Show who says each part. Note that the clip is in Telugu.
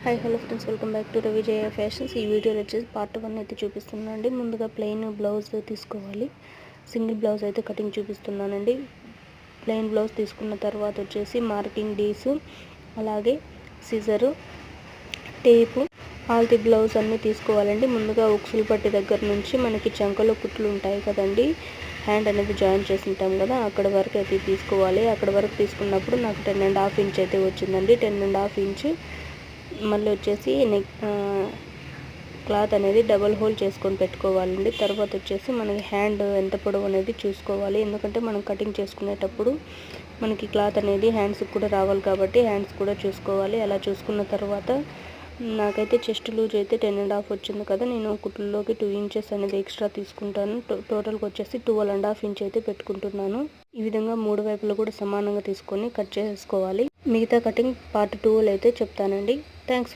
Speaker 1: Hi hello friends, welcome back to Ravijaya fashions. ఈ వీడియోలో వచ్చేసి పార్ట్ 1 అయితే చూపిస్తున్నానండి. ముందుగా ప్లెయిన్ బ్లౌజ్ తీసుకోవాలి. సింగిల్ బ్లౌజ్ అయితే కటింగ్ చూపిస్తున్నానండి. ప్లెయిన్ బ్లౌజ్ తీసుకున్న తర్వాత వచ్చేసి మార్కింగ్ డీసు, అలాగే సిజరు, టేపు, ఆల్తి బ్లౌజ్ అన్నీ తీసుకోవాలండి. ముందుగా ఉక్సులు పట్టి దగ్గర నుంచి మనకి చంకలో కుట్లు ఉంటాయి కదండి, హ్యాండ్ అనేది జాయిన్ చేసి ఉంటాం కదా, అక్కడ వరకు అయితే తీసుకోవాలి. అక్కడ వరకు తీసుకున్నప్పుడు నాకు 10.5 ఇంచ్ అయితే వచ్చిందండి. 10.5 ఇంచ్ మళ్ళీ వచ్చేసి క్లాత్ అనేది డబల్ హోల్ చేసుకొని పెట్టుకోవాలండి. తర్వాత వచ్చేసి మనకి హ్యాండ్ ఎంత పొడవు అనేది చూసుకోవాలి. ఎందుకంటే మనం కటింగ్ చేసుకునేటప్పుడు మనకి క్లాత్ అనేది హ్యాండ్స్కి కూడా రావాలి కాబట్టి హ్యాండ్స్ కూడా చూసుకోవాలి. అలా చూసుకున్న తర్వాత నాకైతే చెస్ట్ లూజ్ అయితే 10.5 వచ్చింది కదా, నేను కుట్లలోకి 2 ఇంచెస్ అనేది ఎక్స్ట్రా తీసుకుంటాను. టోటల్గా వచ్చేసి 12.5 ఇంచ్ అయితే పెట్టుకుంటున్నాను. ఈ విధంగా 3 వైపులు కూడా సమానంగా తీసుకొని కట్ చేసుకోవాలి. మిగతా కటింగ్ పార్ట్ 2 అయితే చెప్తానండి. థ్యాంక్స్.